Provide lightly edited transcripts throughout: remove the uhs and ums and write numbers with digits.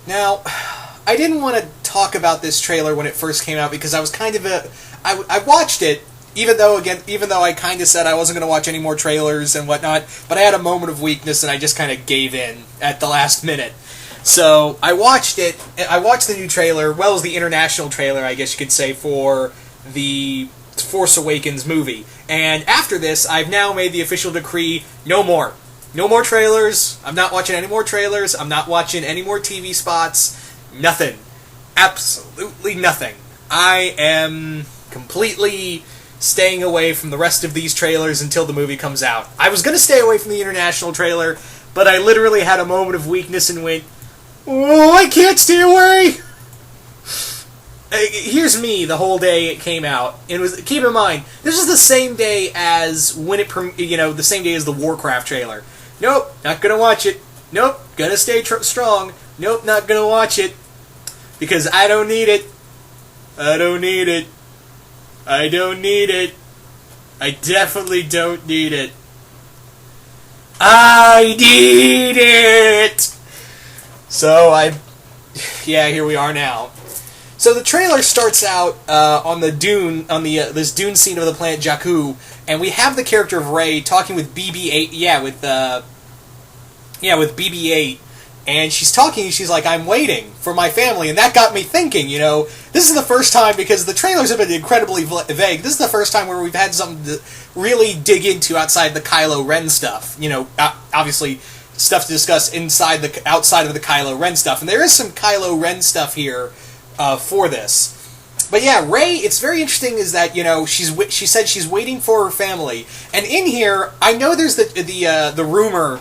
Now, I didn't want to talk about this trailer when it first came out because I was kind of I watched it, even though I kind of said I wasn't going to watch any more trailers and whatnot, but I had a moment of weakness and I just kind of gave in at the last minute. So I watched it. I watched the new trailer, well as the international trailer, I guess you could say, for the Force Awakens movie. And after this, I've now made the official decree: no more. No more trailers. I'm not watching any more trailers. I'm not watching any more TV spots. Nothing. Absolutely nothing. I am completely staying away from the rest of these trailers until the movie comes out. I was going to stay away from the international trailer, but I literally had a moment of weakness and went, oh, I can't stay away! Here's me the whole day it came out. It was, keep in mind, this was the same day as when the same day as the Warcraft trailer. Nope, not gonna watch it. Nope, gonna stay strong. Nope, not gonna watch it. Because I don't need it. I don't need it. I don't need it. I definitely don't need it. I need it! So yeah, here we are now. So the trailer starts out on the dune, on the this dune scene of the planet Jakku, and we have the character of Rey talking with BB-8, with BB-8, and she's talking. She's like, "I'm waiting for my family," and that got me thinking. This is the first time, because the trailers have been incredibly vague. This is the first time where we've had something to really dig into outside the Kylo Ren stuff. Obviously, stuff to discuss outside of the Kylo Ren stuff, and there is some Kylo Ren stuff here. For this. But yeah, Rey, it's very interesting is that, she said she's waiting for her family. And in here, I know there's the rumor,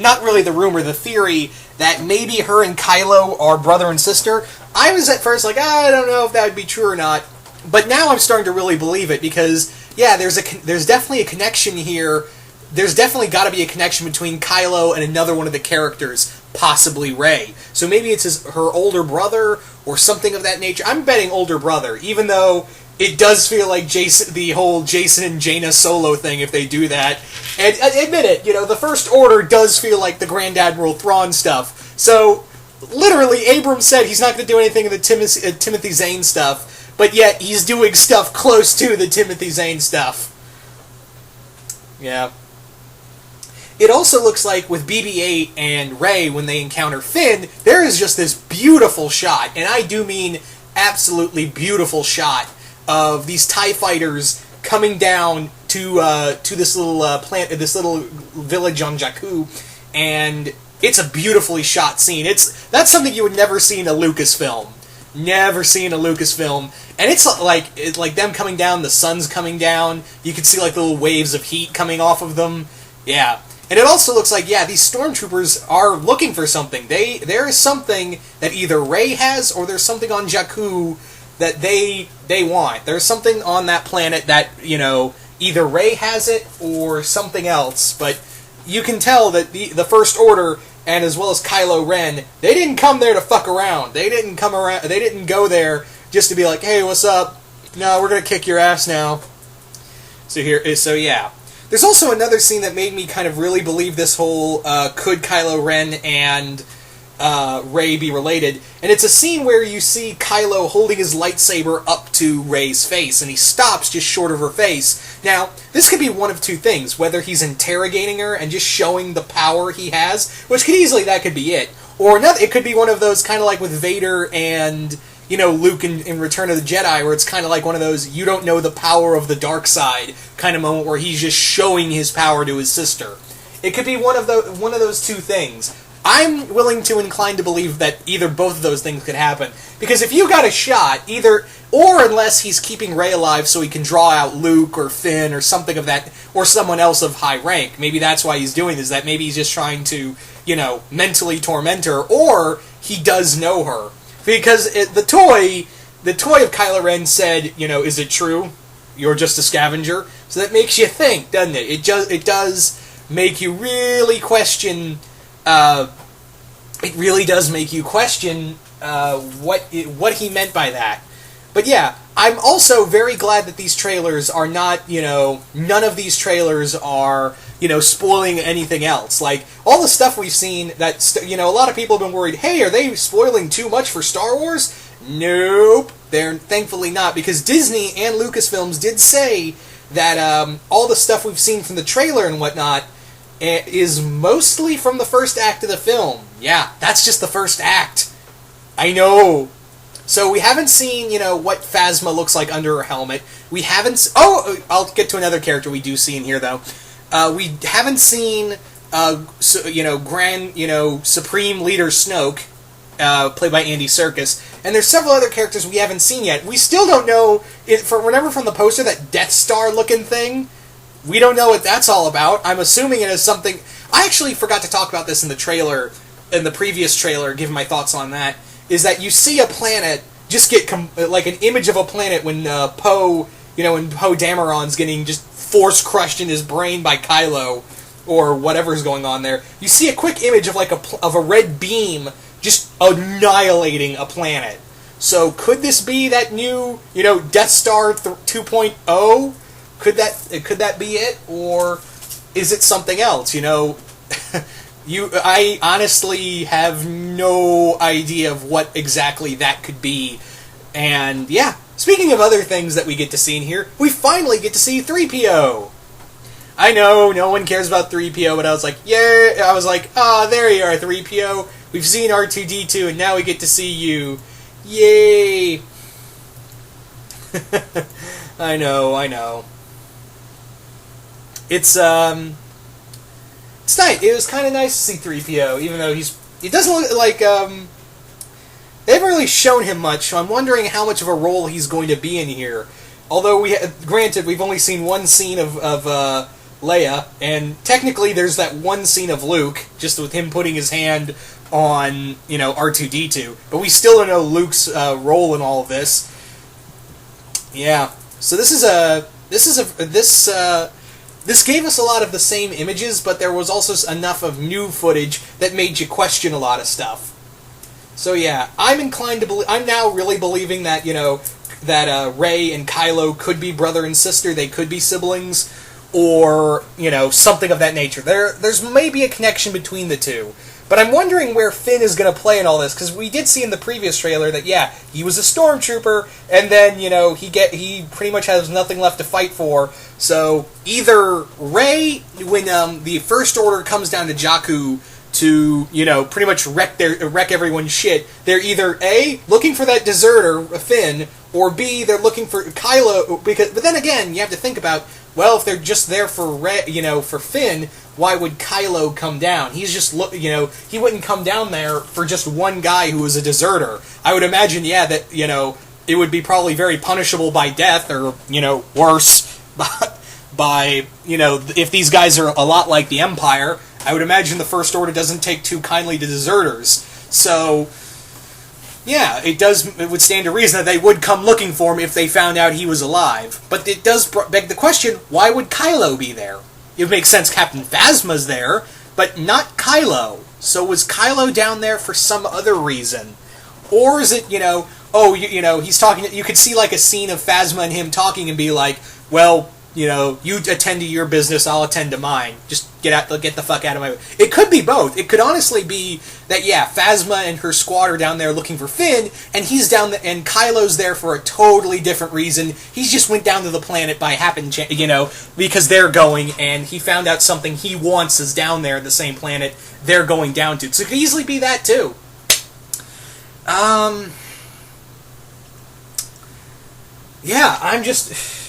not really the rumor, the theory that maybe her and Kylo are brother and sister. I was at first like, I don't know if that would be true or not. But now I'm starting to really believe it because, yeah, there's definitely a connection here. There's definitely got to be a connection between Kylo and another one of the characters, possibly Rey. So maybe it's her older brother or something of that nature. I'm betting older brother, even though it does feel like the whole Jason and Jaina Solo thing if they do that. And admit it, the First Order does feel like the Grand Admiral Thrawn stuff. So literally, Abrams said he's not going to do anything in the Timothy Zahn stuff, but yet he's doing stuff close to the Timothy Zahn stuff. Yeah. It also looks like with BB-8 and Rey, when they encounter Finn, there is just this beautiful shot, and I do mean absolutely beautiful shot, of these TIE fighters coming down to this little this little village on Jakku, and it's a beautifully shot scene. That's something you would never see in a Lucasfilm. Never see in a Lucasfilm. And it's like them coming down, the sun's coming down, you can see like little waves of heat coming off of them. Yeah. And it also looks like, yeah, these stormtroopers are looking for something. There is something that either Rey has or there's something on Jakku that they want. There's something on that planet that, either Rey has it or something else. But you can tell that the First Order, and as well as Kylo Ren, they didn't come there to fuck around. They didn't go there just to be like, hey, what's up? No, we're going to kick your ass now. So yeah. There's also another scene that made me kind of really believe this whole, could Kylo Ren and Rey be related? And it's a scene where you see Kylo holding his lightsaber up to Rey's face, and he stops just short of her face. Now, this could be one of two things, whether he's interrogating her and just showing the power he has, which that could be it. Or it could be one of those, kind of like with Vader and Luke in Return of the Jedi, where it's kind of like one of those you don't know the power of the dark side kind of moment where he's just showing his power to his sister. It could be one of those two things. I'm willing to incline to believe that either both of those things could happen. Because if you got a shot, unless he's keeping Rey alive so he can draw out Luke or Finn or something of that, or someone else of high rank, maybe that's why he's doing this, that maybe he's just trying to, mentally torment her, or he does know her. Because the toy of Kylo Ren said, is it true? You're just a scavenger? So that makes you think, doesn't it? It does make you really question, it really does make you question what he meant by that. But yeah, I'm also very glad that these trailers are not, none of these trailers are spoiling anything else. Like, all the stuff we've seen that, a lot of people have been worried, hey, are they spoiling too much for Star Wars? Nope. They're thankfully not, because Disney and Lucasfilms did say that all the stuff we've seen from the trailer and whatnot is mostly from the first act of the film. Yeah, that's just the first act. I know. So we haven't seen, what Phasma looks like under her helmet. We haven't... I'll get to another character we do see in here, though. We haven't seen, Grand, Supreme Leader Snoke, played by Andy Serkis. And there's several other characters we haven't seen yet. We still don't know, remember from the poster, that Death Star-looking thing? We don't know what that's all about. I'm assuming it is something... I actually forgot to talk about this in the trailer, in the previous trailer, giving my thoughts on that, is that you see a planet just get, like an image of a planet when Poe, when Poe Dameron's getting just force-crushed in his brain by Kylo, or whatever's going on there. You see a quick image of, like, of a red beam just annihilating a planet. So could this be that new, Death Star 2.0? Could that be it, or is it something else? I honestly have no idea of what exactly that could be. And yeah, speaking of other things that we get to see in here, we finally get to see 3PO. I know no one cares about 3PO, but I was like, yeah. I was like, there you are, 3PO. We've seen R2-D2, and now we get to see you. Yay! I know. It's nice. It was kind of nice to see 3PO, even though he doesn't look like, they haven't really shown him much, so I'm wondering how much of a role he's going to be in here. Although, granted, we've only seen one scene of Leia, and technically there's that one scene of Luke, just with him putting his hand on, R2-D2, but we still don't know Luke's role in all of this. Yeah, so this gave us a lot of the same images, but there was also enough of new footage that made you question a lot of stuff. So yeah, I'm inclined to believe. I'm now really believing that that Rey and Kylo could be brother and sister. They could be siblings, or something of that nature. There's maybe a connection between the two. But I'm wondering where Finn is going to play in all this, because we did see in the previous trailer that, yeah, he was a stormtrooper, and then, he pretty much has nothing left to fight for. So, either Rey, when the First Order comes down to Jakku to, pretty much wreck everyone's shit, they're either A, looking for that deserter, Finn, or B, they're looking for Kylo, but then again, you have to think about, well, if they're just there for for Finn, why would Kylo come down? He's just he wouldn't come down there for just one guy who was a deserter. I would imagine, yeah, that it would be probably very punishable by death, or worse, by if these guys are a lot like the Empire. I would imagine the First Order doesn't take too kindly to deserters. So, yeah, it would stand to reason that they would come looking for him if they found out he was alive. But it does beg the question, why would Kylo be there? It would make sense Captain Phasma's there, but not Kylo. So was Kylo down there for some other reason? Or is it, he's talking, you could see like a scene of Phasma and him talking and be like, well, you attend to your business, I'll attend to mine. Just get the fuck out of my way. It could be both. It could honestly be that, yeah, Phasma and her squad are down there looking for Finn, and he's down there, and Kylo's there for a totally different reason. He just went down to the planet by because they're going, and he found out something he wants is down there, the same planet they're going down to. So it could easily be that, too. Yeah, I'm just...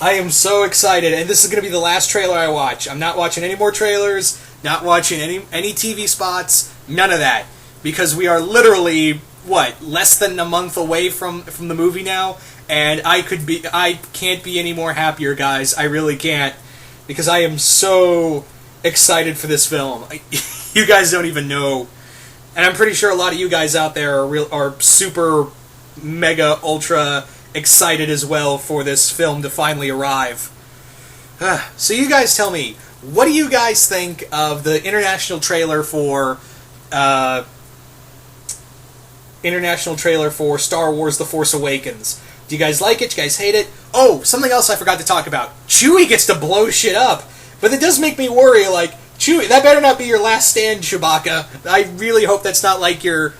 I am so excited, and this is going to be the last trailer I watch. I'm not watching any more trailers, not watching any TV spots, none of that. Because we are literally, less than a month away from the movie now, and I can't be any more happier, guys. I really can't. Because I am so excited for this film. You guys don't even know. And I'm pretty sure a lot of you guys out there are super, mega, ultra excited as well for this film to finally arrive. So you guys tell me, what do you guys think of the international trailer for Star Wars The Force Awakens? Do you guys like it? Do you guys hate it? Oh, something else I forgot to talk about. Chewie gets to blow shit up. But it does make me worry, like, Chewie, that better not be your last stand, Chewbacca. I really hope that's not like your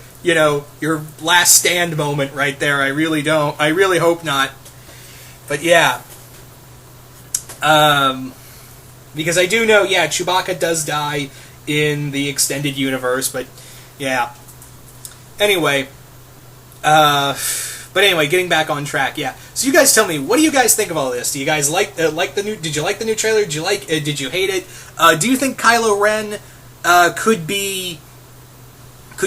last stand moment right there. I really don't. I really hope not. But yeah. Because I do know, yeah, Chewbacca does die in the extended universe, but yeah. Anyway, getting back on track, yeah. So you guys tell me, what do you guys think of all this? Do you guys like the new? Did you like the new trailer? Did you hate it? Do you think Kylo Ren could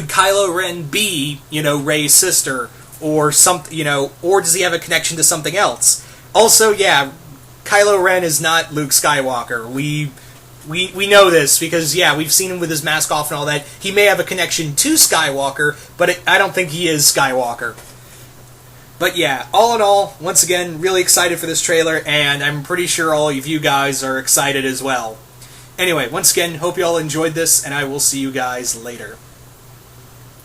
Kylo Ren be, Rey's sister or something, or does he have a connection to something else? Also, yeah, Kylo Ren is not Luke Skywalker. We know this because, yeah, we've seen him with his mask off and all that. He may have a connection to Skywalker, but I don't think he is Skywalker. But yeah, all in all, once again, really excited for this trailer, and I'm pretty sure all of you guys are excited as well. Anyway, once again, hope you all enjoyed this, and I will see you guys later.